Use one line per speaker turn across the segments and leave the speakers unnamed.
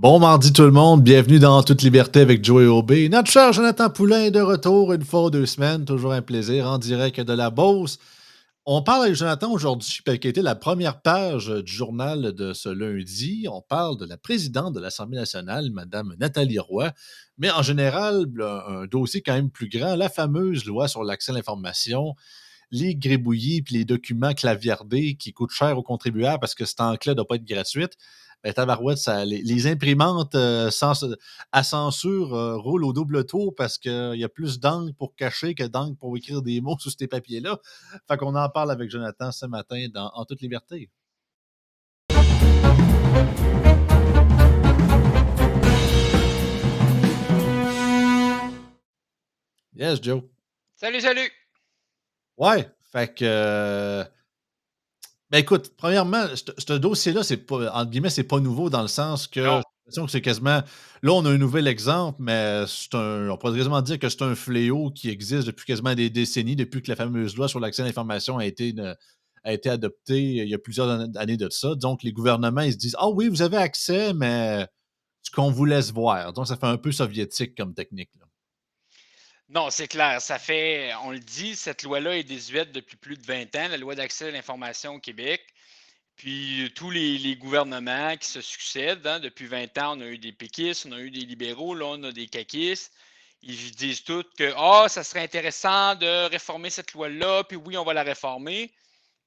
Bon mardi tout le monde, bienvenue dans Toute Liberté avec Joey Aubé. Notre cher Jonathan Poulain est de retour une fois ou 2 semaines, toujours un plaisir, en direct de la Beauce. On parle avec Jonathan aujourd'hui, qui a été la première page du journal de ce lundi. On parle de la présidente de l'Assemblée nationale, Mme Nathalie Roy, mais en général, un dossier quand même plus grand, la fameuse loi sur l'accès à l'information, les gribouillis puis les documents claviardés qui coûtent cher aux contribuables parce que cette encre-là ne doit pas être gratuite. Ben, tabarouette, les imprimantes à censure roulent au double tour parce qu'il y a plus d'encre pour cacher que d'encre pour écrire des mots sur ces papiers-là. Fait qu'on en parle avec Jonathan ce matin En toute liberté. Yes, Joe.
Salut, salut!
Ouais, fait que ben écoute, premièrement, ce dossier-là, c'est pas, entre guillemets, c'est pas nouveau dans le sens que j'ai
Non.
l'impression que c'est quasiment. Là, on a un nouvel exemple, mais on pourrait quasiment dire que c'est un fléau qui existe depuis quasiment des décennies, depuis que la fameuse loi sur l'accès à l'information a été adoptée il y a plusieurs années de ça. Donc, les gouvernements, ils se disent: Ah oui, vous avez accès, mais ce qu'on vous laisse voir. Donc, ça fait un peu soviétique comme technique, là.
Non, c'est clair. Ça fait, on le dit, cette loi-là est désuète depuis plus de 20 ans, la loi d'accès à l'information au Québec. Puis tous les gouvernements qui se succèdent, hein, depuis 20 ans, on a eu des péquistes, on a eu des libéraux, là, on a des caquistes. Ils disent tous que ça serait intéressant de réformer cette loi-là, puis oui, on va la réformer.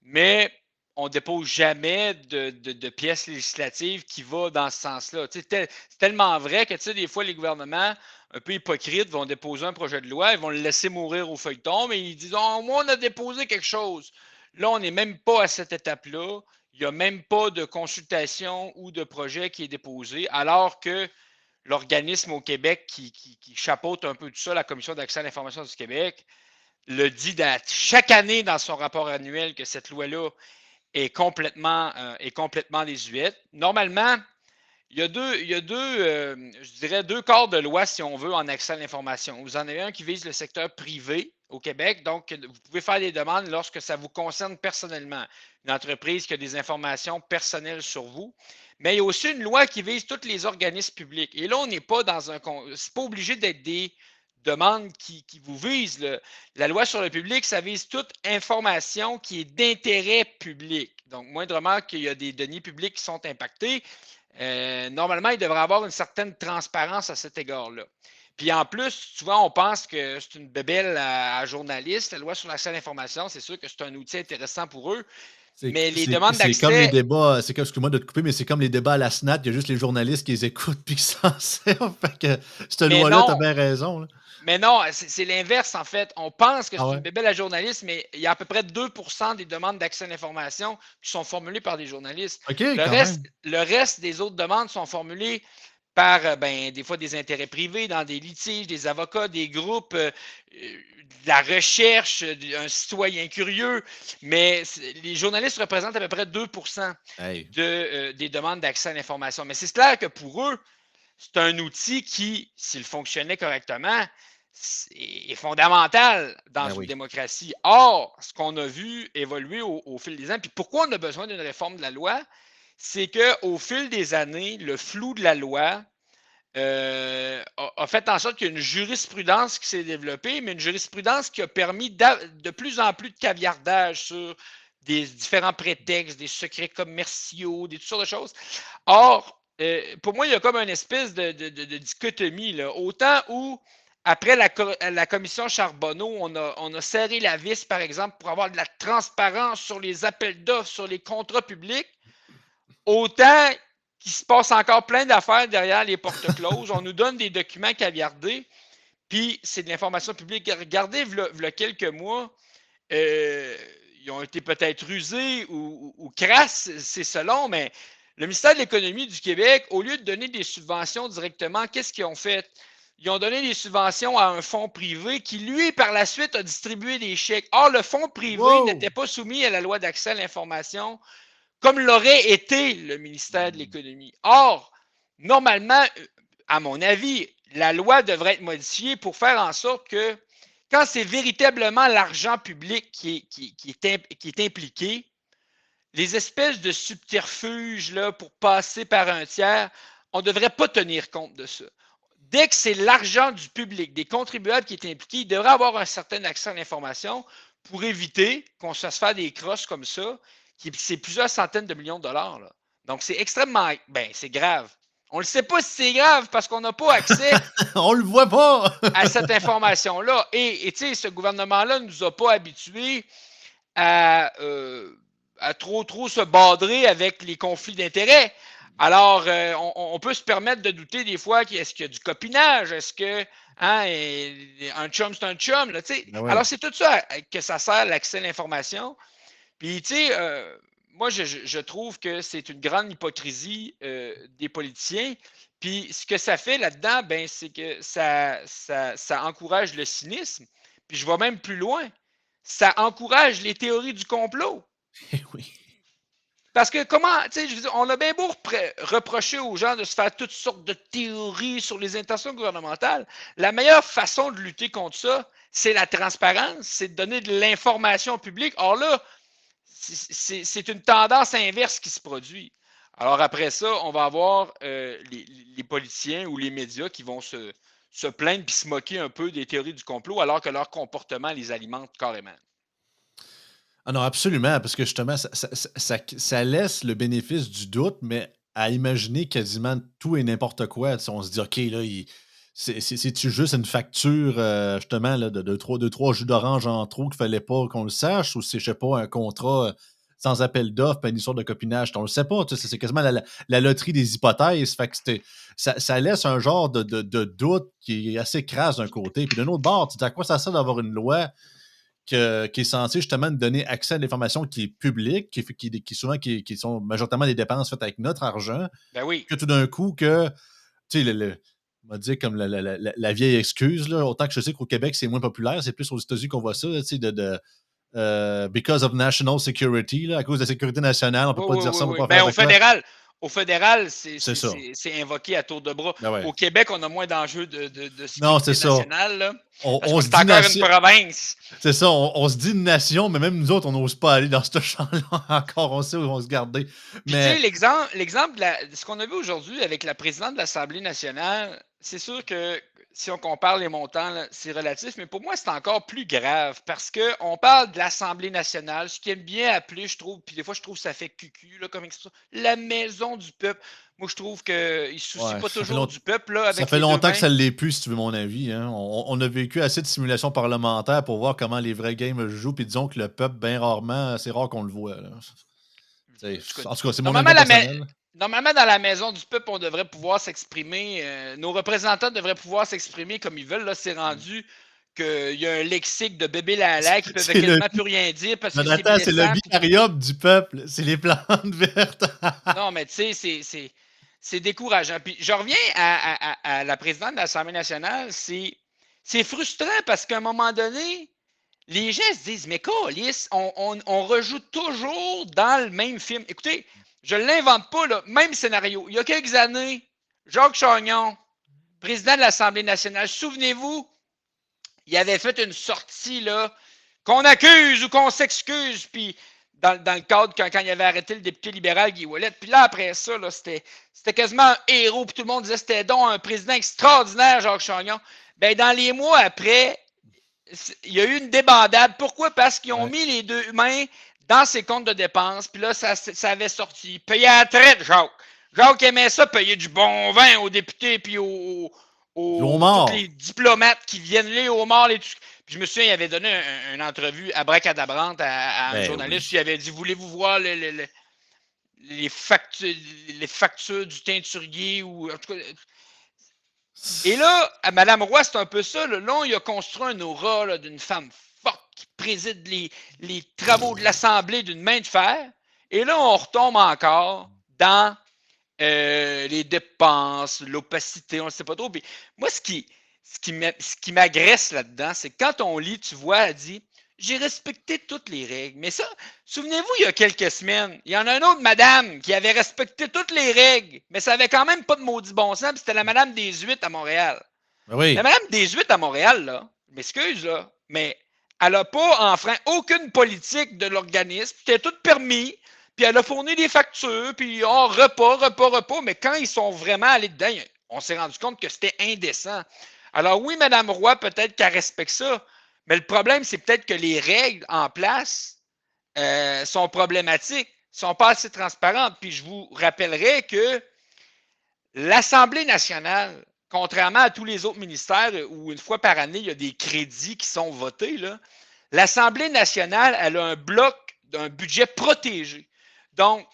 Mais on ne dépose jamais de pièces législatives qui va dans ce sens-là. C'est tellement vrai que des fois, les gouvernements, un peu hypocrites, vont déposer un projet de loi, ils vont le laisser mourir au feuilleton, mais ils disent oh, moi, on a déposé quelque chose. Là, on n'est même pas à cette étape-là. Il n'y a même pas de consultation ou de projet qui est déposé, alors que l'organisme au Québec qui chapeaute un peu tout ça, la Commission d'accès à l'information du Québec, le dit chaque année dans son rapport annuel que cette loi-là est complètement désuète. Normalement, je dirais, deux corps de loi, si on veut, en accès à l'information. Vous en avez un qui vise le secteur privé au Québec, donc vous pouvez faire des demandes lorsque ça vous concerne personnellement, une entreprise qui a des informations personnelles sur vous. Mais il y a aussi une loi qui vise tous les organismes publics. Et là, on n'est pas dans un... C'est pas obligé d'être des demandes qui vous visent. La loi sur le public, ça vise toute information qui est d'intérêt public. Donc, moindrement qu'il y a des deniers publics qui sont impactés, normalement, il devrait y avoir une certaine transparence à cet égard-là. Puis en plus, souvent, on pense que c'est une bébelle à journalistes. La loi sur l'accès à l'information, c'est sûr que c'est un outil intéressant pour eux, mais les demandes
C'est comme les
d'accès,
débats, c'est comme, excuse-moi de te couper, mais c'est comme les débats à la SNAT, il y a juste les journalistes qui les écoutent puis qui s'en servent. Fait que cette
mais
loi-là, t'as
non,
bien raison, là.
mais non, c'est l'inverse en fait. On pense que
Ah
c'est
ouais?
une bébelle à journalistes, mais il y a à peu près 2% des demandes d'accès à l'information qui sont formulées par des journalistes.
OK, quand même.
Le reste des autres demandes sont formulées par des fois des intérêts privés dans des litiges, des avocats, des groupes, de la recherche, un citoyen curieux. Mais les journalistes représentent à peu près 2%
Hey,
des demandes d'accès à l'information. Mais c'est clair que pour eux, c'est un outil qui, s'il fonctionnait correctement, est fondamental dans
ben
une
oui.
démocratie. Or, ce qu'on a vu évoluer au fil des ans, puis pourquoi on a besoin d'une réforme de la loi, c'est qu'au fil des années, le flou de la loi a fait en sorte qu'il y a une jurisprudence qui s'est développée, mais une jurisprudence qui a permis de plus en plus de caviardage sur des différents prétextes, des secrets commerciaux, des toutes sortes de choses. Or, pour moi, il y a comme une espèce de dichotomie. Là. Autant où, après la commission Charbonneau, on a serré la vis, par exemple, pour avoir de la transparence sur les appels d'offres, sur les contrats publics, autant qu'il se passe encore plein d'affaires derrière les portes closes. On nous donne des documents caviardés, puis c'est de l'information publique. Regardez, il y a quelques mois, euh, ils ont été peut-être rusés ou crasses, c'est selon, mais le ministère de l'Économie du Québec, au lieu de donner des subventions directement, qu'est-ce qu'ils ont fait? Ils ont donné des subventions à un fonds privé qui, lui, par la suite, a distribué des chèques. Or, le fonds privé
Wow!
n'était pas soumis à la loi d'accès à l'information comme l'aurait été le ministère de
Hmm.
l'Économie. Or, normalement, à mon avis, la loi devrait être modifiée pour faire en sorte que quand c'est véritablement l'argent public qui est impliqué, les espèces de subterfuges là, pour passer par un tiers, on ne devrait pas tenir compte de ça. Dès que c'est l'argent du public, des contribuables qui est impliqué, il devrait avoir un certain accès à l'information pour éviter qu'on se fasse faire des crosses comme ça, c'est plusieurs centaines de millions de dollars. Là. Donc, c'est extrêmement... c'est grave. On ne le sait pas si c'est grave parce qu'on n'a pas accès
On le voit pas!
à cette information-là. Et tu sais, ce gouvernement-là ne nous a pas habitués à trop se badrer avec les conflits d'intérêts. Alors, on peut se permettre de douter des fois est-ce qu'il y a du copinage? Est-ce que un chum, c'est un chum? Là,
Ben ouais.
Alors, c'est tout ça que ça sert, l'accès à l'information. Puis, tu sais, moi, je trouve que c'est une grande hypocrisie des politiciens. Puis, ce que ça fait là-dedans, c'est que ça encourage le cynisme. Puis, je vais même plus loin. Ça encourage les théories du complot.
Eh oui.
Parce que comment, tu sais, je veux dire, on a bien beau reprocher aux gens de se faire toutes sortes de théories sur les intentions gouvernementales. La meilleure façon de lutter contre ça, c'est la transparence, c'est de donner de l'information au public. Or là, c'est une tendance inverse qui se produit. Alors après ça, on va avoir les politiciens ou les médias qui vont se plaindre puis se moquer un peu des théories du complot alors que leur comportement les alimente carrément.
Ah non, absolument, parce que justement, ça laisse le bénéfice du doute, mais à imaginer quasiment tout et n'importe quoi. Tu sais, on se dit, OK, là, c'est-tu juste une facture, justement, là, de trois jus d'orange en trop qu'il fallait pas qu'on le sache, ou c'est, je sais pas, un contrat sans appel d'offres, pas une histoire de copinage, on le sait pas. Tu sais, c'est quasiment la loterie des hypothèses. Fait que ça laisse un genre de doute qui est assez crasse d'un côté. Puis d'un autre bord, tu dis, à quoi ça sert d'avoir une loi qui est censé justement nous donner accès à l'information qui est publique, qui sont majoritairement des dépenses faites avec notre argent,
Ben oui.
que tout d'un coup, que, tu sais, on va dire comme la vieille excuse, là, autant que je sais qu'au Québec, c'est moins populaire, c'est plus aux États-Unis qu'on voit ça, tu sais, because of national security, là, à cause de la sécurité nationale, on peut
Oui,
pas
oui,
dire
oui,
ça, on peut
oui.
pas
Ben,
faire de quoi.
au fédéral,
C'est ça.
c'est invoqué à tour de bras.
Ben ouais.
Au Québec, on a moins d'enjeux de
Non, c'est
sécurité
ça.
nationale, là, parce
On
qu'on
se
est
dit
encore une
nation.
province.
C'est ça, on se dit une nation, mais même nous autres, on n'ose pas aller dans ce champ-là encore. On sait où on se garder.
Puis, tu sais,
Mais
l'exemple de ce qu'on a vu aujourd'hui avec la présidente de l'Assemblée nationale, c'est sûr que si on compare les montants, c'est relatif, mais pour moi, c'est encore plus grave parce qu'on parle de l'Assemblée nationale, ce qui est bien appelé, je trouve, puis des fois, je trouve que ça fait cucu, là, comme expression, la maison du peuple. Moi, je trouve qu'ils ne se soucient
ouais,
pas toujours du peuple, là,
ça
avec
fait
les deux
longtemps que
mains.
ça ne l'est plus, si tu veux mon avis. Hein. On a vécu assez de simulations parlementaires pour voir comment les vrais games se jouent, puis disons que le peuple, bien rarement, c'est rare qu'on le voit. Là. En tout cas, c'est mon
Normalement,
opinion personnelle.
normalement, dans la maison du peuple, on devrait pouvoir s'exprimer. Nos représentants devraient pouvoir s'exprimer comme ils veulent. Là, c'est rendu qu'il y a un lexique de bébé lala qui peuvent
C'est le,
quasiment plus rien dire parce que c'est
Jonathan, c'est le
blessant.
bicarium du peuple. C'est les plantes vertes.
Non, mais tu sais, c'est décourageant. Puis je reviens à la présidente de l'Assemblée nationale. C'est frustrant parce qu'à un moment donné, les gens se disent, mais câlisse, on rejoue toujours dans le même film. Écoutez, je ne l'invente pas, là, même scénario. Il y a quelques années, Jacques Chagnon, président de l'Assemblée nationale, souvenez-vous, il avait fait une sortie là, qu'on accuse ou qu'on s'excuse, puis dans le cadre quand il avait arrêté le député libéral Guy Ouellet. Puis là, après ça, là, c'était quasiment un héros, puis tout le monde disait que c'était donc un président extraordinaire, Jacques Chagnon. Ben, dans les mois après, il y a eu une débandade. Pourquoi? Parce qu'ils ont
Ouais.
mis les deux mains dans ses comptes de dépenses, puis là, ça avait sorti. Payer à la traite, Jacques. Jacques aimait ça, payer du bon vin aux députés, puis
Au
tous
mort.
les diplomates qui viennent, les homards, les trucs. Puis je me souviens, il avait donné une entrevue à Bracadabrante à un
Ben
journaliste,
oui.
puis il avait dit, voulez-vous voir les factures du teinturier, ou en tout cas. Et là, à Mme Roy, c'est un peu ça. Là, il a construit un aura d'une femme forte qui préside les travaux de l'Assemblée d'une main de fer. Et là, on retombe encore dans les dépenses, l'opacité, on ne sait pas trop. Puis moi, ce qui m'agresse là-dedans, c'est que quand on lit, tu vois, elle dit j'ai respecté toutes les règles. Mais ça, souvenez-vous, il y a quelques semaines, il y en a une autre madame qui avait respecté toutes les règles, mais ça avait quand même pas de maudit bon sens, puis c'était la madame des Huit à Montréal.
Ben
La
oui.
madame des Huit à Montréal, là, je m'excuse, là, mais elle n'a pas enfreint aucune politique de l'organisme. C'était tout permis. puis elle a fourni des factures, puis repas, mais quand ils sont vraiment allés dedans, on s'est rendu compte que c'était indécent. Alors oui, Mme Roy, peut-être qu'elle respecte ça, mais le problème, c'est peut-être que les règles en place sont problématiques, sont pas assez transparentes. Puis je vous rappellerai que l'Assemblée nationale, contrairement à tous les autres ministères où une fois par année, il y a des crédits qui sont votés, l'Assemblée nationale, elle a un bloc d'un budget protégé. Donc,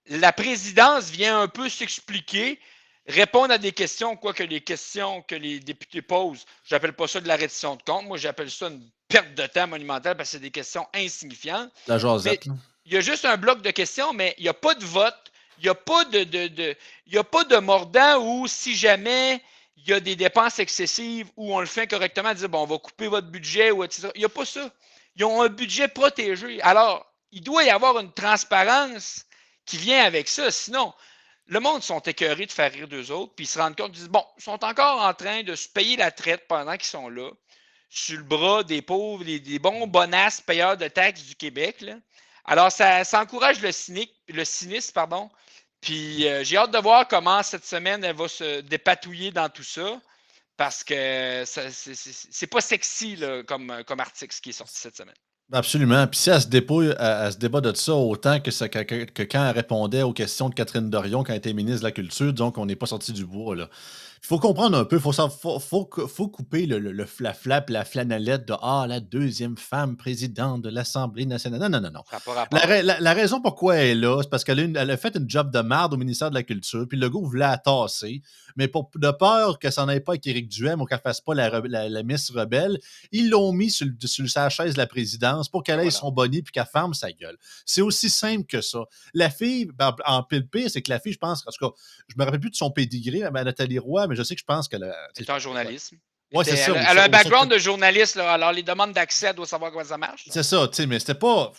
la présidence vient un peu s'expliquer, répondre à des questions, quoique les questions que les députés posent, je n'appelle pas ça de la reddition de compte, moi j'appelle ça une perte de temps monumentale parce que c'est des questions insignifiantes.
La
Mais
jasette, là.
il y a juste un bloc de questions, mais il n'y a pas de vote, il n'y a pas il y a pas de mordant où si jamais il y a des dépenses excessives où on le fait correctement, dire bon, on va couper votre budget ou etc. Il n'y a pas ça. Ils ont un budget protégé. Alors, il doit y avoir une transparence qui vient avec ça. Sinon, le monde sont écœurés de faire rire d'eux autres, puis ils se rendent compte, ils disent bon, ils sont encore en train de se payer la traite pendant qu'ils sont là, sur le bras des pauvres, des bons bonasses payeurs de taxes du Québec. Là. Alors, ça encourage le cynisme, pardon. Puis j'ai hâte de voir comment cette semaine elle va se dépatouiller dans tout ça. Parce que c'est pas sexy là, comme article ce qui est sorti cette semaine.
Absolument. Puis si elle se dépouille, elle se débat de ça autant que quand elle répondait aux questions de Catherine Dorion quand elle était ministre de la Culture, disons qu'on n'est pas sorti du bois, là. Il faut comprendre un peu, faut couper le flafla et la flanellette de la deuxième femme présidente de l'Assemblée nationale. Non, non, non, non.
Ça n'a pas rapport.
La raison pourquoi elle est là, c'est parce elle a fait une job de merde au ministère de la Culture, puis le gars voulait la tasser, mais de peur que ça n'aille pas avec Éric Duhem ou qu'elle fasse pas la Miss Rebelle, ils l'ont mis sur sa chaise de la présidence pour qu'elle ait
Voilà.
son bonnet puis qu'elle ferme sa gueule. C'est aussi simple que ça. La fille, en pile pire, c'est que la fille, je pense, en tout cas, je me rappelle plus de son pédigré, Nathalie Roy, mais je sais que je pense qu'elle a.
Elle est en journalisme.
Ouais, c'est ça.
Elle a un background de journaliste, là, alors les demandes d'accès, elle doit savoir comment ça marche.
C'est ça, tu sais, mais c'était pas.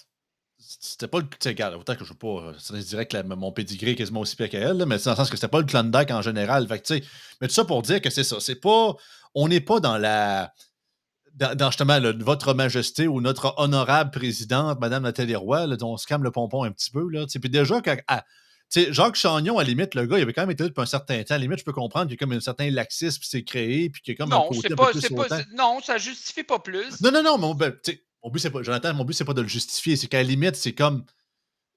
C'était pas le. Tu sais, regarde, autant que je veux pas. Je dirais que mon pédigré est quasiment aussi pire qu'elle, là, mais c'est dans le sens que c'était pas le Klondike en général. Fait que, tu sais, mais tout ça pour dire que c'est ça. C'est pas. On n'est pas dans la. Dans justement votre majesté ou notre honorable présidente, Madame Nathalie Roy, là, on se calme le pompon un petit peu. Là, puis déjà, Jacques Chagnon, à la limite, le gars, il avait quand même été là depuis un certain temps. À la limite, je peux comprendre qu'il y a comme un certain laxisme qui s'est créé, puis qu'il y a comme un
Non,
côté un peu plus autant.
non, ça justifie pas plus.
Non, mon but, c'est pas. Jonathan, mon but, c'est pas de le justifier. C'est qu'à la limite, c'est comme.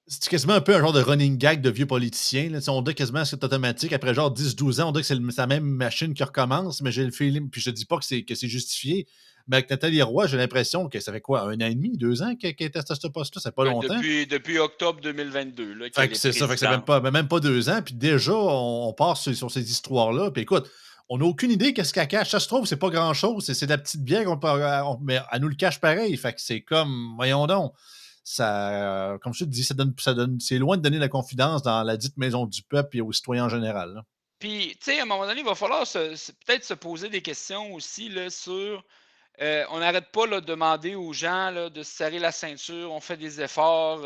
C'est quasiment un peu un genre de running gag de vieux politiciens. Là. On dit quasiment que c'est automatique. Après genre 10-12 ans, on dit que c'est la même machine qui recommence, mais j'ai le feeling, puis je dis pas que c'est justifié. Mais avec Nathalie Roy, j'ai l'impression que ça fait quoi, 1 an et demi, 2 ans qu'elle était à ce poste-là? C'est pas longtemps.
Depuis octobre 2022. Là,
Fait que c'est ça, fait que c'est même pas 2 ans. Puis déjà, on part sur ces histoires-là. Puis écoute, on n'a aucune idée qu'est-ce qu'elle cache. Ça se trouve, c'est pas grand-chose. C'est de la petite bière mais elle nous le cache pareil. Fait que c'est comme, voyons donc. Ça, comme je te dis, c'est loin de donner la confidence dans la dite maison du peuple et aux citoyens en général. Là.
Puis, tu sais, à un moment donné, il va falloir peut-être se poser des questions aussi là, sur. On n'arrête pas là, de demander aux gens là, de se serrer la ceinture, on fait des efforts.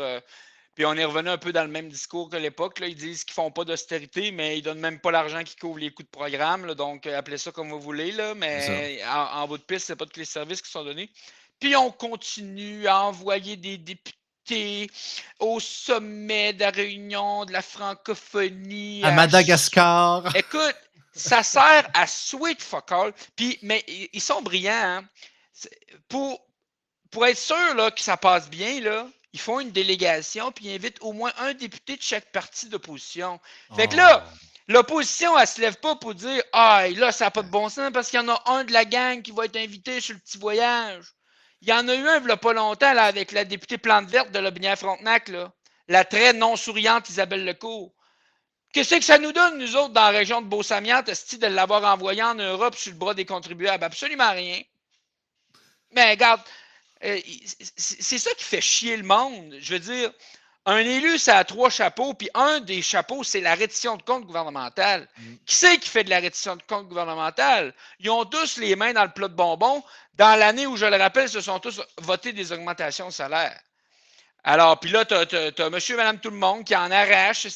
Puis on est revenu un peu dans le même discours que l'époque. Là. Ils disent qu'ils ne font pas d'austérité, mais ils ne donnent même pas l'argent qui couvre les coûts de programme. Là. Donc, appelez ça comme vous voulez. Là, mais en bout de piste, ce n'est pas tous les services qui sont donnés. Puis on continue à envoyer des députés au sommet de la réunion de la francophonie.
À Madagascar.
Écoute, ça sert à sweet fuck all. Puis, mais ils sont brillants. Hein? Pour être sûr là, que ça passe bien, là, ils font une délégation puis ils invitent au moins un député de chaque parti d'opposition. Fait que là, l'opposition, elle se lève pas pour dire ah, là, ça n'a pas de bon sens parce qu'il y en a un de la gang qui va être invité sur le petit voyage. Il y en a eu un, il n'y a pas longtemps, là, avec la députée Plante Verte de Lobinière-Frontenac, là, la très non souriante Isabelle Lecourt. Qu'est-ce que ça nous donne, nous autres, dans la région de Beauce-Amiante, de l'avoir envoyé en Europe sur le bras des contribuables? Absolument rien. Mais regarde, c'est ça qui fait chier le monde. Je veux dire, un élu, ça a 3 chapeaux, puis un des chapeaux, c'est la reddition de comptes gouvernementale. Qui c'est qui fait de la reddition de comptes gouvernementale? Ils ont tous les mains dans le plat de bonbons. Dans l'année où, je le rappelle, se sont tous votés des augmentations de salaire. Alors, puis là, tu as monsieur et madame tout le monde qui en arrache.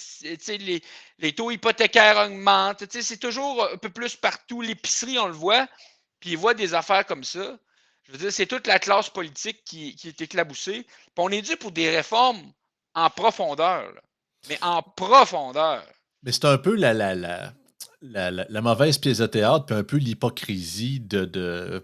Les taux hypothécaires augmentent. C'est toujours un peu plus partout. L'épicerie, on le voit, puis ils voient des affaires comme ça. Je veux dire, c'est toute la classe politique qui est éclaboussée. Puis on est dû pour des réformes en profondeur, là. Mais en profondeur.
Mais c'est un peu la mauvaise pièce de théâtre, puis un peu l'hypocrisie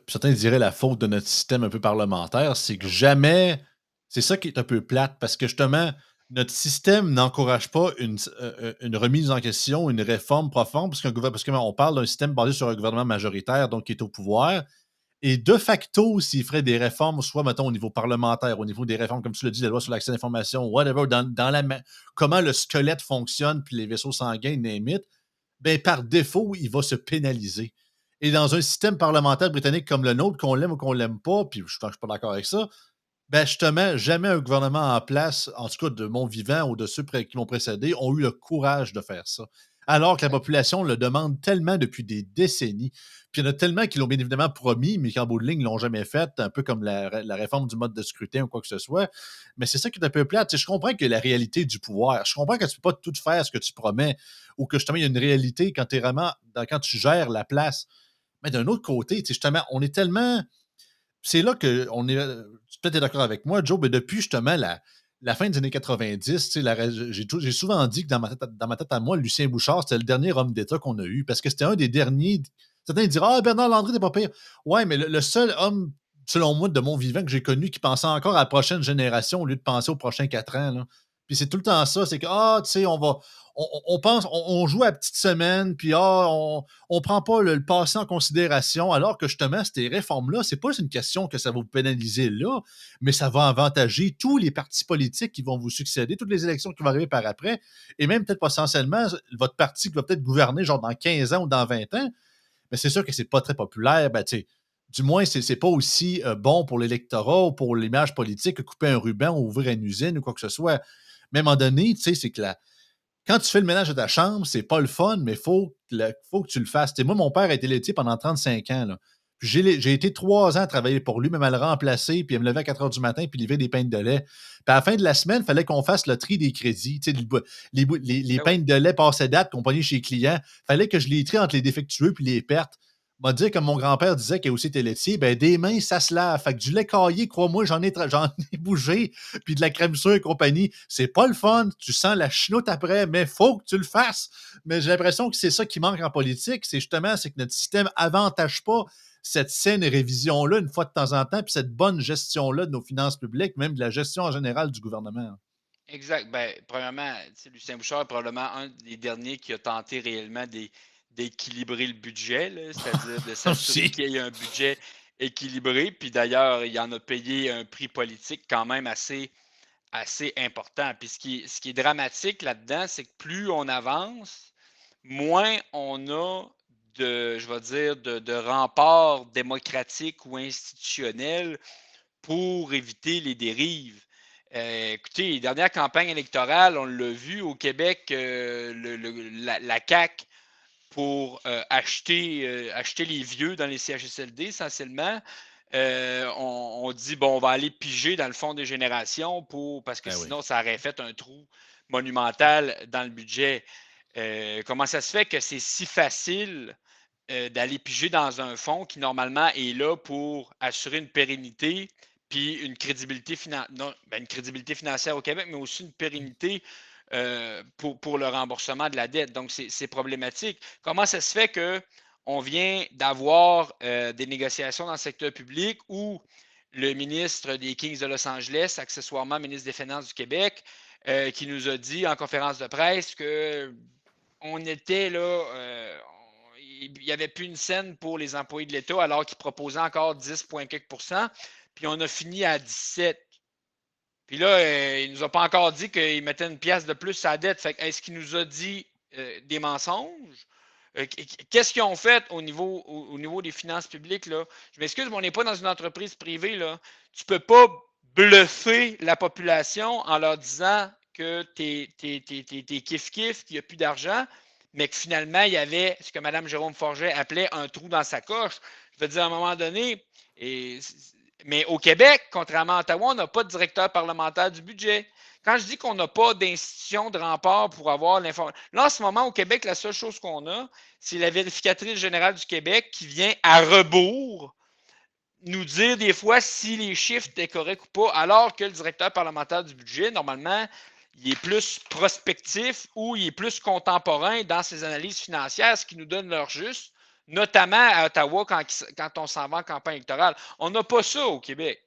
certains diraient la faute de notre système un peu parlementaire, c'est que
Ben oui.
jamais c'est ça qui est un peu plate parce que justement, notre système n'encourage pas une remise en question, une réforme profonde, parce qu'on parle d'un système basé sur un gouvernement majoritaire, donc qui est au pouvoir. Et de facto, s'il ferait des réformes, soit, mettons, au niveau parlementaire, au niveau des réformes, comme tu l'as dit, la loi sur l'accès à l'information, whatever, comment le squelette fonctionne, puis les vaisseaux sanguins, name it, ben, par défaut, il va se pénaliser. Et dans un système parlementaire britannique comme le nôtre, qu'on l'aime ou qu'on l'aime pas, puis je ne suis pas d'accord avec ça, ben justement, jamais un gouvernement en place, en tout cas de mon vivant ou de ceux qui m'ont précédé, ont eu le courage de faire ça. Alors que la
Exact.
population le demande tellement depuis des décennies. Puis il y en a tellement qui l'ont bien évidemment promis, mais qu'en bout de ligne, ils ne l'ont jamais fait, un peu comme la réforme du mode de scrutin ou quoi que ce soit. Mais c'est ça qui est un peu plate. Tu sais, je comprends que la réalité du pouvoir, je comprends que tu ne peux pas tout faire ce que tu promets, ou que justement, il y a une réalité quand, quand tu gères la place. Mais d'un autre côté, tu sais, justement, on est tellement c'est là que on est. Peut-être d'accord avec moi, Joe, mais depuis justement la fin des années 90, tu sais, j'ai souvent dit que dans ma tête à moi, Lucien Bouchard, c'était le dernier homme d'État qu'on a eu parce que c'était un des derniers. Certains diront ah, Bernard Landry, t'es pas pire. Ouais, mais le seul homme, selon moi, de mon vivant que j'ai connu qui pensait encore à la prochaine génération au lieu de penser aux prochains 4 ans. Là. Puis c'est tout le temps ça, c'est que, ah, tu sais, on pense, on joue à petite semaine, puis on prend pas le passé en considération, alors que justement, ces réformes-là, c'est pas une question que ça va vous pénaliser là, mais ça va avantager tous les partis politiques qui vont vous succéder, toutes les élections qui vont arriver par après, et même peut-être potentiellement votre parti qui va peut-être gouverner genre dans 15 ans ou dans 20 ans, mais c'est sûr que c'est pas très populaire, ben tu sais, du moins, c'est pas aussi bon pour l'électorat ou pour l'image politique que couper un ruban ou ouvrir une usine ou quoi que ce soit. Mais à un moment donné, tu sais, c'est que quand tu fais le ménage de ta chambre, c'est pas le fun, mais faut que tu le fasses. T'sais, moi, mon père a été laitier pendant 35 ans. Là. Puis j'ai été 3 ans à travailler pour lui, même à le remplacer, puis à me lever à 4 heures du matin, puis livrer des peintes de lait. Puis à la fin de la semaine, il fallait qu'on fasse le tri des crédits. Les
Ben oui.
peintes de lait passaient date qu'on pognait chez les clients. Il fallait que je les trie entre les défectueux puis les pertes. M'a dit, comme mon grand-père disait, qu'il a aussi été laitier, ben des mains, ça se lave. Fait que du lait caillé, crois-moi, j'en ai bougé, puis de la crème sûre et compagnie. C'est pas le fun, tu sens la chenoute après, mais faut que tu le fasses. Mais j'ai l'impression que c'est ça qui manque en politique, c'est que notre système avantage pas cette saine révision-là une fois de temps en temps, puis cette bonne gestion-là de nos finances publiques, même de la gestion en général du gouvernement.
Exact. Ben, premièrement, tu sais, Lucien Bouchard est probablement un des derniers qui a tenté réellement d'équilibrer le budget, là, c'est-à-dire de s'assurer
Aussi.
qu'il y ait un budget équilibré. Puis d'ailleurs, il en a payé un prix politique quand même assez important. Puis ce qui est dramatique là-dedans, c'est que plus on avance, moins on a je vais dire, de remparts démocratiques ou institutionnels pour éviter les dérives. Écoutez, les dernières campagnes électorales, on l'a vu au Québec, la CAQ pour acheter les vieux dans les CHSLD essentiellement. On dit, bon, on va aller piger dans le fond des générations parce que
Ben oui.
sinon, ça aurait fait un trou monumental dans le budget. Comment ça se fait que c'est si facile d'aller piger dans un fonds qui, normalement, est là pour assurer une pérennité puis une crédibilité financière au Québec, mais aussi une pérennité pour le remboursement de la dette. Donc, c'est problématique. Comment ça se fait qu'on vient d'avoir des négociations dans le secteur public où le ministre des Kings de Los Angeles, accessoirement ministre des Finances du Québec, qui nous a dit en conférence de presse que on était là, il n'y avait plus une scène pour les employés de l'État alors qu'ils proposaient encore 10, quelques pourcents, puis on a fini à 17. Puis là, il ne nous a pas encore dit qu'il mettait une pièce de plus à la dette. Fait est-ce qu'il nous a dit des mensonges? Qu'est-ce qu'ils ont fait au niveau des finances publiques? Là? Je m'excuse, mais on n'est pas dans une entreprise privée. Là. Tu ne peux pas bluffer la population en leur disant que t'es kiff-kiff, qu'il n'y a plus d'argent, mais que finalement, il y avait ce que Mme Jérôme Forget appelait un trou dans sa coche. Je veux dire, à un moment donné, mais au Québec, contrairement à Ottawa, on n'a pas de directeur parlementaire du budget. Quand je dis qu'on n'a pas d'institution de rempart pour avoir l'information. Là, en ce moment, au Québec, la seule chose qu'on a, c'est la vérificatrice générale du Québec qui vient à rebours nous dire des fois si les chiffres étaient corrects ou pas, alors que le directeur parlementaire du budget, normalement, il est plus prospectif ou il est plus contemporain dans ses analyses financières, ce qui nous donne l'heure juste, notamment à Ottawa quand on s'en va en campagne électorale. On n'a pas ça au Québec.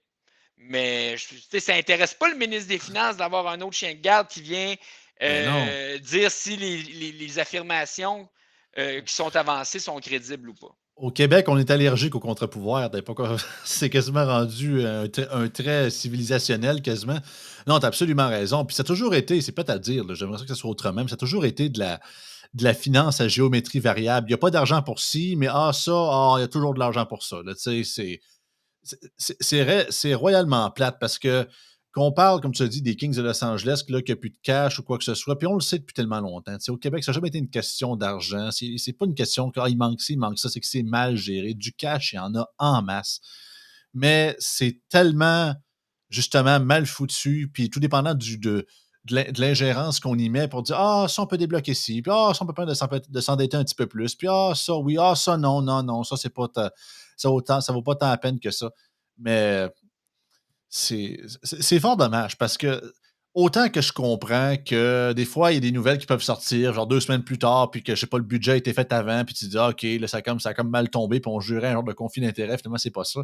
Mais ça n'intéresse pas le ministre des Finances d'avoir un autre chien de garde qui vient
Mais non.
dire si les affirmations qui sont avancées sont crédibles ou pas.
Au Québec, on est allergique au contre-pouvoir. C'est quasiment rendu un trait civilisationnel, quasiment. Non, tu as absolument raison. Puis ça a toujours été, c'est peut-être à dire, là, j'aimerais ça que ce soit autrement, mais ça a toujours été de la finance à géométrie variable. Il n'y a pas d'argent pour ci, mais il y a toujours de l'argent pour ça. Là, tu sais, c'est royalement plate parce que qu'on parle, comme tu as dit, des Kings de Los Angeles, là, qu'il n'y a plus de cash ou quoi que ce soit, puis on le sait depuis tellement longtemps. Tu sais, au Québec, ça n'a jamais été une question d'argent. C'est pas une question qu'il manque ci, il manque ça, c'est que c'est mal géré. Du cash, il y en a en masse. Mais c'est tellement, justement, mal foutu, puis tout dépendant de l'ingérence qu'on y met pour dire ça, on peut débloquer ci, puis ça, on peut pas de s'endetter un petit peu plus, puis ça, oui, ça, non, non, non, ça, c'est pas ça vaut pas tant la peine que ça. Mais c'est fort dommage parce que autant que je comprends que des fois, il y a des nouvelles qui peuvent sortir, genre 2 semaines plus tard, puis que je sais pas, le budget a été fait avant, puis tu dis OK, là, ça a comme mal tombé, puis on jurait un genre de conflit d'intérêt, finalement, c'est pas ça.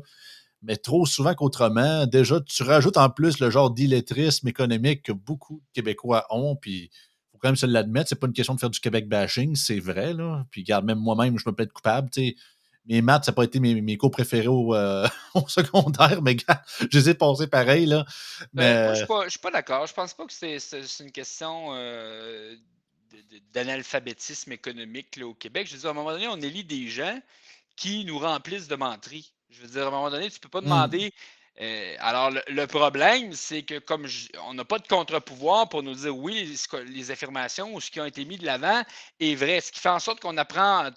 Mais trop souvent qu'autrement, déjà, tu rajoutes en plus le genre d'illettrisme économique que beaucoup de Québécois ont, puis il faut quand même se l'admettre, c'est pas une question de faire du Québec bashing, c'est vrai, là. Puis regarde, même moi-même, je me peux être coupable, tu sais. Mes maths, ça n'a pas été mes cours préférés au secondaire, mais gars, je les ai passés pareil, là.
Moi,
Mais
je suis pas d'accord. Je pense pas que c'est une question d'analphabétisme économique là, au Québec. Je veux dire, à un moment donné, on élit des gens qui nous remplissent de menteries. Je veux dire, à un moment donné, tu ne peux pas
mmh,
demander. Alors, le problème, c'est que comme on n'a pas de contre-pouvoir pour nous dire oui, les affirmations ou ce qui ont été mis de l'avant est vrai. Ce qui fait en sorte on apprend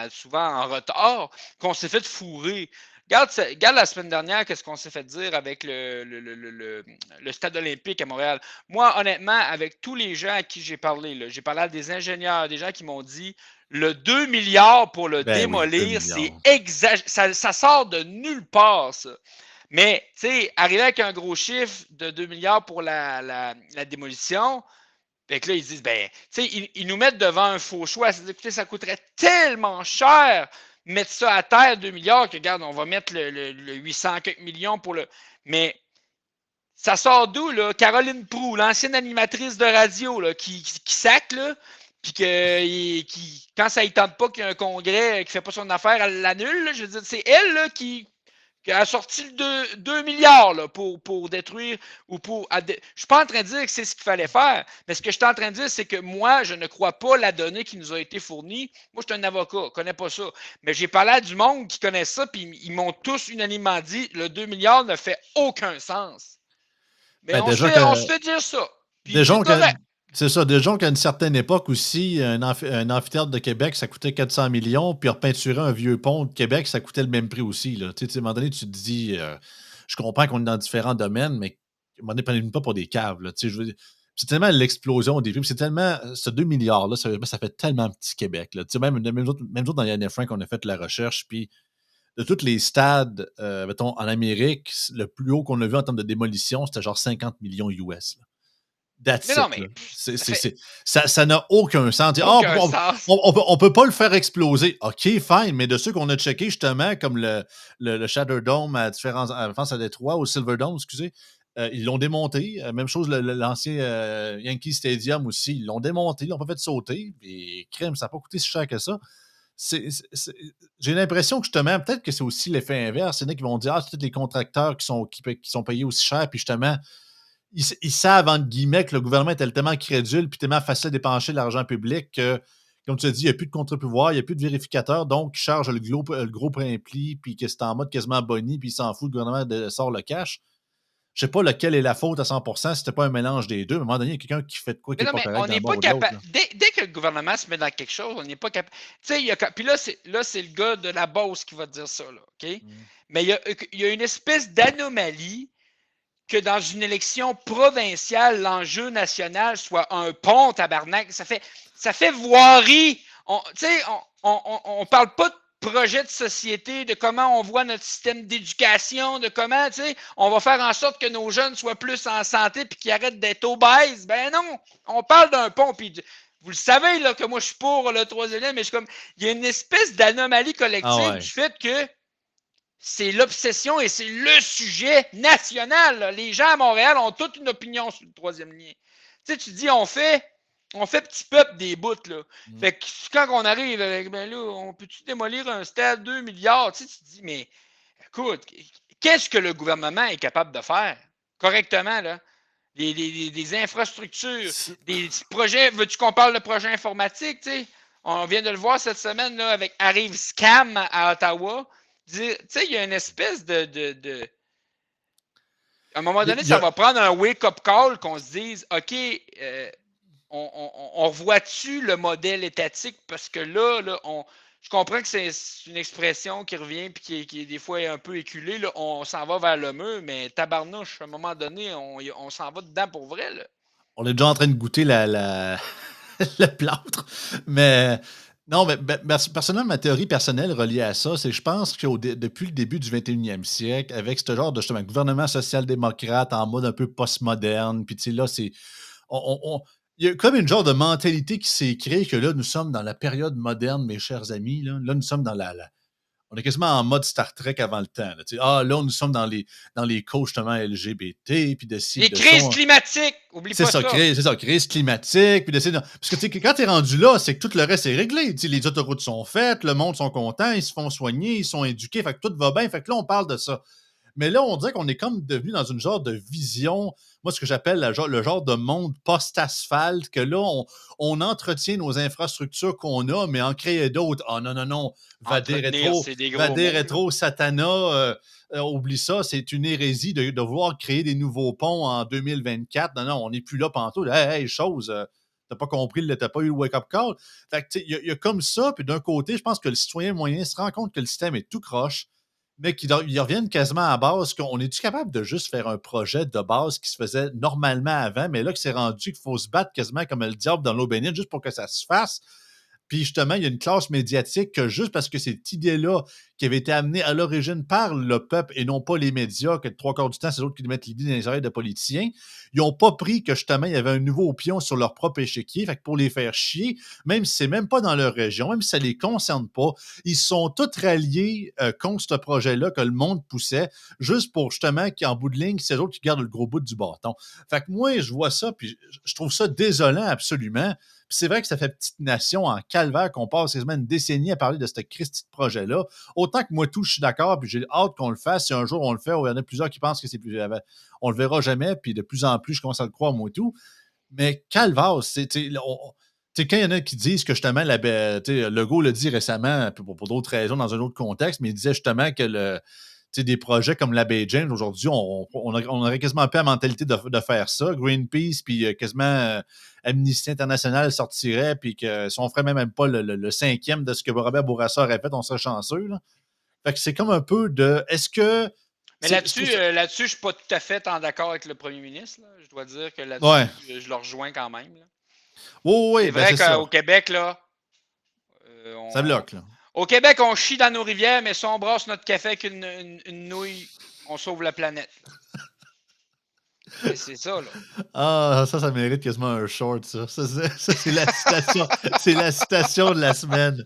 souvent en retard qu'on s'est fait fourrer. Regarde la semaine dernière, qu'est-ce qu'on s'est fait dire avec le stade olympique à Montréal. Moi, honnêtement, avec tous les gens à qui j'ai parlé, j'ai parlé à des ingénieurs, des gens qui m'ont dit le 2 milliards pour le
ben oui, 2
démolir, c'est
milliards.
exagéré. Ça sort de nulle part, ça. Mais, tu sais, arriver avec un gros chiffre de 2 milliards pour la démolition, fait que là, ils disent, ben, tu sais, ils nous mettent devant un faux choix. C'est-à-dire, écoutez, ça coûterait tellement cher mettre ça à terre, 2 milliards, que regarde, on va mettre le 800 quelques millions pour le. Mais ça sort d'où, là? Caroline Proulx, l'ancienne animatrice de radio, là, qui sac, là, puis quand ça ne tente pas qu'il y a un congrès qui ne fait pas son affaire, elle l'annule. Là. Je veux dire, c'est elle là, qui a sorti le 2 milliards là, pour détruire ou pour. Je ne suis pas en train de dire que c'est ce qu'il fallait faire, mais ce que je suis en train de dire, c'est que moi, je ne crois pas la donnée qui nous a été fournie. Moi, je suis un avocat, je ne connais pas ça. Mais j'ai parlé à du monde qui connaît ça, puis ils m'ont tous unanimement dit le 2 milliards ne fait aucun sens. Mais
Ben
on se fait dire ça. Puis
déjà
c'est
qu'à
correct.
c'est ça, déjà qu'à une certaine époque aussi, un amphithéâtre de Québec, ça coûtait 400 millions, puis repeinturer un vieux pont de Québec, ça coûtait le même prix aussi, là. Tu sais, à un moment donné, tu te dis, je comprends qu'on est dans différents domaines, mais à un moment donné, prenez-nous pas pour des caves, là. Tu sais, je veux dire, c'est tellement l'explosion des prix, puis c'est tellement, ce 2 milliards-là, ça fait tellement petit Québec, là. Tu sais, même autres dans Yann Frank, on a fait la recherche, puis de tous les stades, mettons, en Amérique, le plus haut qu'on a vu en termes de démolition, c'était genre 50 millions US, là.
Mais
That's
non,
it, là.
mais
C'est
ça
c'est
fait
c'est ça n'a aucun sens. Dire: «Ah,
aucun sens.
on peut pas le faire exploser». OK, fine, mais de ceux qu'on a checkés justement, comme le Shadow Dome à différents je pense à Détroit, au Silverdome, excusez, ils l'ont démonté. Même chose, l'ancien, Yankee Stadium aussi, ils l'ont démonté, ils l'ont pas fait sauter. Et crème, ça a pas coûté si cher que ça. J'ai l'impression que justement, peut-être que c'est aussi l'effet inverse. Il y en a qui vont dire: «Ah, c'est tous les contracteurs qui sont payés aussi cher», puis justement ils savent, entre guillemets, que le gouvernement est tellement crédule puis tellement facile à dépenser l'argent public que, comme tu as dit, il n'y a plus de contre-pouvoir, il n'y a plus de vérificateurs, donc ils chargent le gros prix-impli puis que c'est en mode quasiment boni puis il s'en fout, le gouvernement sort le cash. Je ne sais pas lequel est la faute à 100%, si c'était pas un mélange des deux. À un moment donné, il y a quelqu'un qui fait de quoi qui
Mais
n'est
non,
pas
mais
correct
on
d'un
n'est
bord
pas
ou de l'autre,
capable.
là.
Dès que le gouvernement se met dans quelque chose, on n'est pas capable. Tu sais, puis là, c'est le gars de la Beauce qui va te dire ça, là, OK?
Mm.
Mais il y a une espèce d'anomalie que dans une élection provinciale, l'enjeu national soit un pont, tabarnak. Ça fait voirie. Tu sais, on parle pas projet de société, de comment on voit notre système d'éducation, de comment, tu sais, on va faire en sorte que nos jeunes soient plus en santé puis qu'ils arrêtent d'être obèses. Ben non, on parle d'un pont. Puis vous le savez là, que moi, je suis pour le troisième lien, mais je suis comme, il y a une espèce d'anomalie collective du fait que c'est l'obsession et c'est le sujet national. Là. Les gens à Montréal ont toute une opinion sur le troisième lien. Tu sais, tu dis, on fait petit peuple des bouts, là. Fait que quand on arrive avec, ben là, on peut-tu démolir un stade 2 milliards? Tu sais, tu te dis, mais écoute, qu'est-ce que le gouvernement est capable de faire correctement, là? Des infrastructures, des projets. Veux-tu qu'on parle de projets informatiques, tu sais? On vient de le voir cette semaine, là, avec Arrive Scam à Ottawa. Tu sais, il y a une espèce de... À un moment donné, ça va prendre un wake-up call qu'on se dise, OK, on revoit-tu le modèle étatique? Parce que là, je comprends que c'est une expression qui revient et qui des fois est un peu éculée. Là, on s'en va vers le mur, mais tabarnouche, à un moment donné, on s'en va dedans pour vrai. Là.
On est déjà en train de goûter le plâtre. Mais non, mais personnellement, ma théorie personnelle reliée à ça, c'est que je pense que depuis le début du 21e siècle, avec ce genre de justement, gouvernement social-démocrate en mode un peu postmoderne, puis tu sais, là, c'est. Il y a comme une genre de mentalité qui s'est créée que là, nous sommes dans la période moderne, mes chers amis. Là nous sommes dans on est quasiment en mode Star Trek avant le temps. Là, là nous sommes dans les causes justement LGBT, puis de ci,
les
de
crises
ça.
climatiques, oublie pas ça.
C'est ça, crise climatique, puis d'essayer parce que quand t'es rendu là, c'est que tout le reste est réglé. Les autoroutes sont faites, le monde sont contents, ils se font soigner, ils sont éduqués, fait que tout va bien. Fait que là, on parle de ça. Mais là, on dirait qu'on est comme devenu dans une genre de vision, moi, ce que j'appelle le genre de monde post-asphalte, que là, on entretient nos infrastructures qu'on a, mais en créer d'autres. Ah non, non, non, Vader rétro, Satana, oublie ça, c'est une hérésie de vouloir créer des nouveaux ponts en 2024. Non, non, on n'est plus là pantoute. Hey, chose, t'as pas compris, t'as pas eu le wake-up call. Fait que, il y a comme ça, puis d'un côté, je pense que le citoyen moyen se rend compte que le système est tout croche, mais qu'ils reviennent quasiment à base qu'on est-tu capable de juste faire un projet de base qui se faisait normalement avant, mais là que c'est rendu qu'il faut se battre quasiment comme le diable dans l'eau bénite juste pour que ça se fasse. Puis justement, il y a une classe médiatique que juste parce que cette idée-là qui avait été amenée à l'origine par le peuple et non pas les médias, que 3/4 du temps, c'est eux qui mettent l'idée dans les oreilles de politiciens, ils n'ont pas pris que justement, il y avait un nouveau pion sur leur propre échiquier. Fait que pour les faire chier, même si c'est même pas dans leur région, même si ça les concerne pas, ils sont tous ralliés contre ce projet-là que le monde poussait, juste pour justement qu'en bout de ligne, c'est eux autres qui gardent le gros bout du bâton. Fait que moi, je vois ça, puis je trouve ça désolant absolument. Puis c'est vrai que ça fait petite nation en calvaire qu'on passe quasiment une décennie à parler de ce Christy de projet-là. Autant que moi, tout, je suis d'accord, puis j'ai hâte qu'on le fasse. Si un jour on le fait, il y en a plusieurs qui pensent que c'est plus. On le verra jamais, puis de plus en plus, je commence à le croire, moi, tout. Mais calvaire, c'est. Quand il y en a qui disent que justement, Legault l'a dit récemment, pour d'autres raisons, dans un autre contexte, mais il disait justement que des projets comme la Baie James, aujourd'hui, on aurait quasiment pas la mentalité de faire ça. Greenpeace, puis quasiment Amnesty International sortirait, puis que si on ferait même pas le cinquième de ce que Robert Bourassa aurait fait, on serait chanceux. Là. Fait que c'est comme un peu de. Est-ce que.
Mais là-dessus, je ne suis pas tout à fait en accord avec le premier ministre. Là. Je dois dire que là-dessus, je le rejoins quand même. Là.
Oui,
c'est vrai qu'au Québec, là.
Ça bloque, là.
Au Québec, on chie dans nos rivières, mais si on brasse notre café avec une nouille, on sauve la planète. C'est ça, là.
Ah, ça mérite quasiment un short, ça. Ça c'est la citation. C'est la citation de la semaine.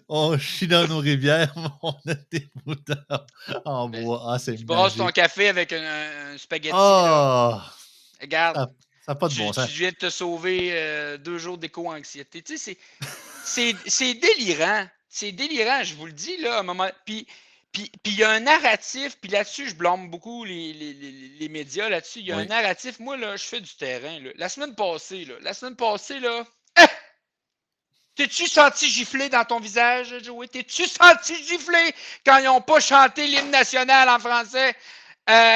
On chie dans nos rivières, on a des moutons en bois. Ah, c'est
Tu brasses ton café avec un spaghetti.
Ah!
Là. Regarde.
Ça n'a pas de bon sens.
Tu viens de te sauver 2 jours d'éco-anxiété. Tu sais, c'est délirant. C'est délirant, je vous le dis, là, à un moment. Puis il y a un narratif, puis là-dessus, je blâme beaucoup les médias là-dessus. Il y a un narratif. Moi, là, je fais du terrain. Là. La semaine passée, là. T'es-tu senti gifler dans ton visage, Joey? T'es-tu senti gifler quand ils n'ont pas chanté l'hymne national en français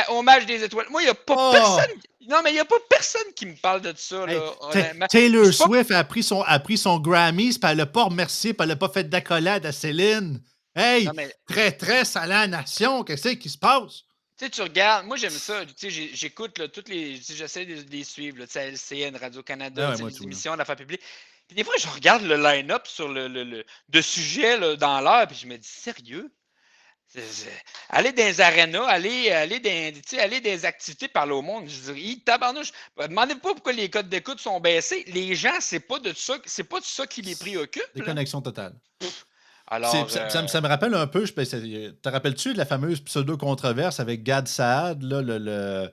au match des étoiles? Moi, il n'y a pas personne. Non, mais il n'y a pas personne qui me parle de ça, là, honnêtement.
Taylor Swift a pris son Grammys, puis elle l'a pas remercié, puis elle n'a pas fait d'accolade à Céline. Hey, non, mais... traîtresse à la nation, qu'est-ce qui se passe?
Tu sais, tu regardes, moi j'aime ça, tu sais, j'écoute là, toutes les, j'essaie de les suivre, tu sais, LCN, Radio-Canada, les émissions de l'affaire publique. Puis des fois, je regarde le line-up sur de sujets là, dans l'heure, puis je me dis, sérieux? Aller dans les arénas, aller dans des activités, parler au monde. Je dis, tabarnouche, demandez pas pourquoi les codes d'écoute sont baissés. Les gens, c'est pas de ça qui les préoccupe. Là.
Déconnexion totale.
Alors,
Ça me rappelle un peu, te rappelles-tu de la fameuse pseudo-controverse avec Gad Saad, là,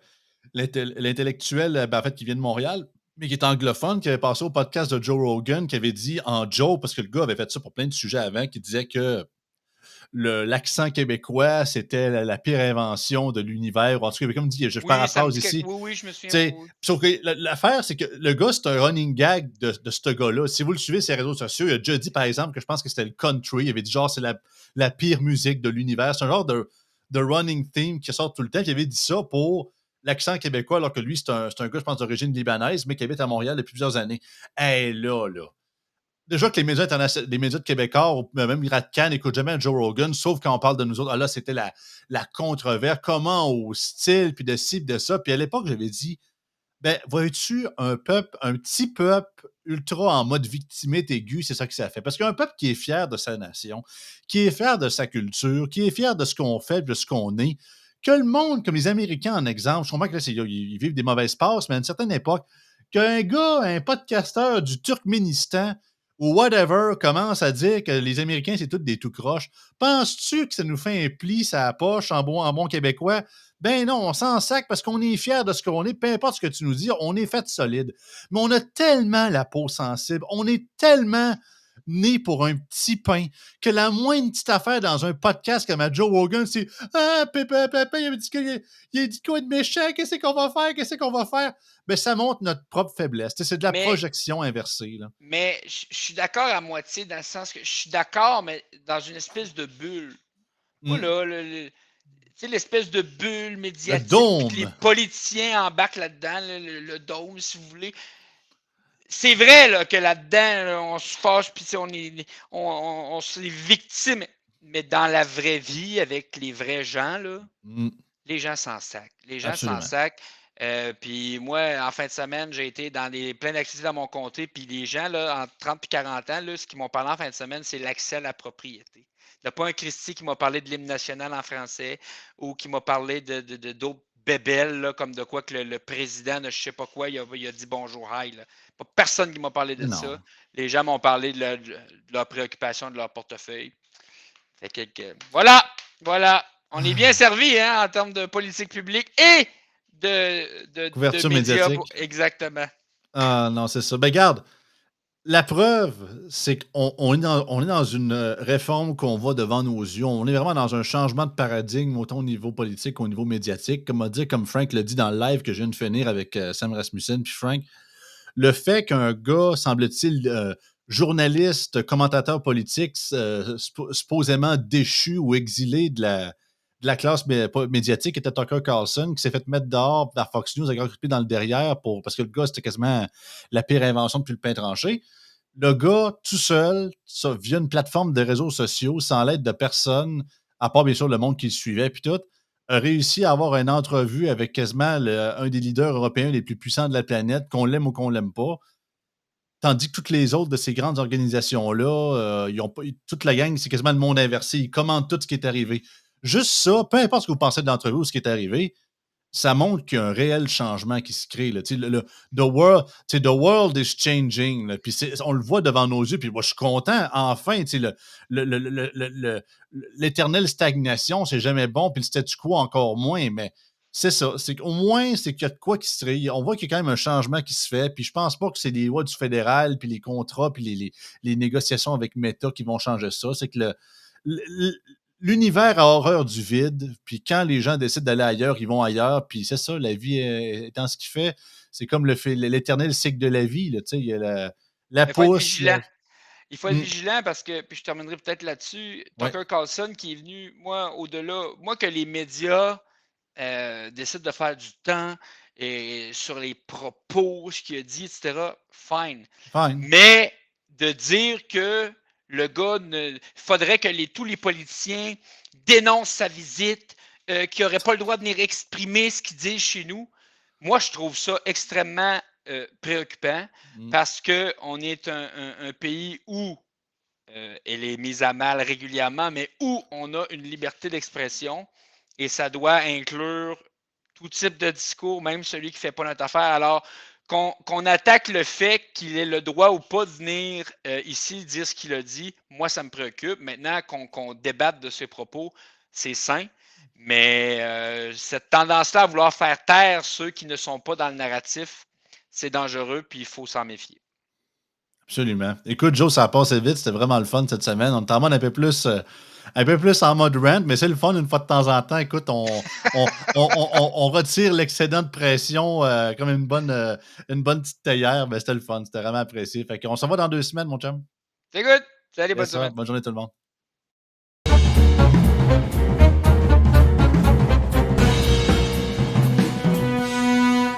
l'intellectuel, en fait, qui vient de Montréal, mais qui est anglophone, qui avait passé au podcast de Joe Rogan, qui avait dit en Joe, parce que le gars avait fait ça pour plein de sujets avant, qui disait que l'accent québécois, c'était la pire invention de l'univers. En tout cas, comme dit, je
oui, ça me
paraphrase
dit
ici.
oui, je me souviens.
T'sais,
Oui.
sauf que l'affaire, c'est que le gars, c'est un running gag de ce gars-là. Si vous le suivez sur les réseaux sociaux, il a déjà dit, par exemple, que je pense que c'était le country. Il avait dit, genre, c'est la pire musique de l'univers. C'est un genre de running theme qui sort tout le temps. Il avait dit ça pour l'accent québécois, alors que lui, c'est un gars, je pense, d'origine libanaise, mais qui habite à Montréal depuis plusieurs années. Hey, là. Déjà que les médias internationaux, les médias de Québécois, ou même les Cannes n'écoutent jamais Joe Rogan, sauf quand on parle de nous autres. Ah là, c'était la controverse. Comment au style, puis de ci, puis de ça. Puis à l'époque, j'avais dit, ben, vois-tu, un petit peuple ultra en mode victimite aigu, c'est ça que ça fait. Parce qu'un peuple qui est fier de sa nation, qui est fier de sa culture, qui est fier de ce qu'on fait, de ce qu'on est, que le monde, comme les Américains en exemple, je comprends que là, ils vivent des mauvaises passes, mais à une certaine époque, qu'un gars, un podcasteur du Turkménistan ou whatever, commence à dire que les Américains, c'est tous des tout croches, penses-tu que ça nous fait un pli sa poche en bon québécois? Ben non, on s'en sac parce qu'on est fiers de ce qu'on est, peu importe ce que tu nous dis, on est fait solide. Mais on a tellement la peau sensible, on est tellement né pour un petit pain que la moindre petite affaire dans un podcast comme à Joe Rogan, c'est Ah, pépé, il avait dit il a dit quoi de méchant, qu'est-ce qu'on va faire, qu'est-ce qu'on va faire? Ben, ça montre notre propre faiblesse. C'est de la
Mais,
projection inversée. Là.
mais je suis d'accord à moitié dans le sens que je suis d'accord, mais dans une espèce de bulle. Moi,
Mm.
là, tu sais, l'espèce de bulle
Le
médiatique, puis que les
dôme.
politiciens embarquent là-dedans, le dôme, si vous voulez. C'est vrai là, que là-dedans, là, on se fâche, puis on se les victimes. Mais dans la vraie vie, avec les vrais gens, là,
Mm.
les gens s'en sacent. Les gens s'en
Absolument.
sacent. Puis moi, en fin de semaine, j'ai été dans plein d'activités dans mon comté. Puis les gens, là, entre 30 et 40 ans, là, ce qu'ils m'ont parlé en fin de semaine, c'est l'accès à la propriété. Il n'y a pas un Christy qui m'a parlé de l'hymne national en français ou qui m'a parlé d'autres bébelles, là, comme de quoi que le président de je sais pas quoi, il a dit bonjour, hi. Là. Pas personne qui m'a parlé de ça.
Non.
Les gens m'ont parlé de leur préoccupation, de leur portefeuille. Fait voilà, voilà. On est bien servi hein, en termes de politique publique et de
Couverture
médias.
médiatique.
Exactement.
Ah non, c'est ça. Ben, garde, la preuve, c'est on est dans une réforme qu'on voit devant nos yeux. On est vraiment dans un changement de paradigme, autant au niveau politique qu'au niveau médiatique. Comme Frank l'a dit dans le live que je viens de finir avec Sam Rasmussen puis Frank, le fait qu'un gars, semble-t-il, journaliste, commentateur politique, supposément déchu ou exilé de la classe médiatique, était Tucker Carlson, qui s'est fait mettre dehors par Fox News avec un coup dans le derrière parce que le gars, c'était quasiment la pire invention depuis le pain tranché. Le gars, tout seul, via une plateforme de réseaux sociaux, sans l'aide de personne, à part bien sûr le monde qui le suivait, puis tout, a réussi à avoir une entrevue avec quasiment un des leaders européens les plus puissants de la planète, qu'on l'aime ou qu'on l'aime pas. Tandis que toutes les autres de ces grandes organisations-là, toute la gang, c'est quasiment le monde inversé. Ils commentent tout ce qui est arrivé. Juste ça, peu importe ce que vous pensez de l'entrevue ou ce qui est arrivé, ça montre qu'il y a un réel changement qui se crée. Là. The world is changing. Là. Puis on le voit devant nos yeux. Puis moi, je suis content. Enfin, l'éternelle stagnation, c'est jamais bon. Puis le statu quo, encore moins. Mais c'est ça. C'est qu'au moins, c'est qu'il y a de quoi qui se crée. On voit qu'il y a quand même un changement qui se fait. Puis je pense pas que c'est les lois du fédéral, puis les contrats, puis les négociations avec Meta qui vont changer ça. C'est que l'univers a horreur du vide, puis quand les gens décident d'aller ailleurs, ils vont ailleurs, puis c'est ça, la vie étant ce qu'il fait, c'est comme l'éternel cycle de la vie, là, tu sais, il y a la
Il faut être
pousse,
vigilant. Il faut être
Mm.
vigilant parce que, puis je terminerai peut-être là-dessus,
Ouais,
Tucker Carlson qui est venu, moi, au-delà, moi que les médias décident de faire du temps et sur les propos, ce qu'il a dit, etc., fine.
fine.
Mais de dire que le gars, il faudrait que tous les politiciens dénoncent sa visite, qu'il n'aurait pas le droit de venir exprimer ce qu'ils disent chez nous, moi, je trouve ça extrêmement préoccupant
Mmh.
parce qu'on est un pays où elle est mise à mal régulièrement, mais où on a une liberté d'expression et ça doit inclure tout type de discours, même celui qui ne fait pas notre affaire. Alors, qu'on attaque le fait qu'il ait le droit ou pas de venir ici dire ce qu'il a dit, moi, ça me préoccupe. Maintenant, qu'on débatte de ses propos, c'est sain. Mais cette tendance-là à vouloir faire taire ceux qui ne sont pas dans le narratif, c'est dangereux, puis il faut s'en méfier.
Absolument. Écoute, Joe, ça a passé vite. C'était vraiment le fun cette semaine. On est en mode un peu plus en mode rant, mais c'est le fun une fois de temps en temps. Écoute, on retire l'excédent de pression comme une bonne petite théière. Ben, c'était le fun. C'était vraiment apprécié. Fait qu'on se revoit dans 2 semaines, mon chum.
C'est good! Salut,
C'est
bonne
ça.
semaine!
Bonne journée tout le monde.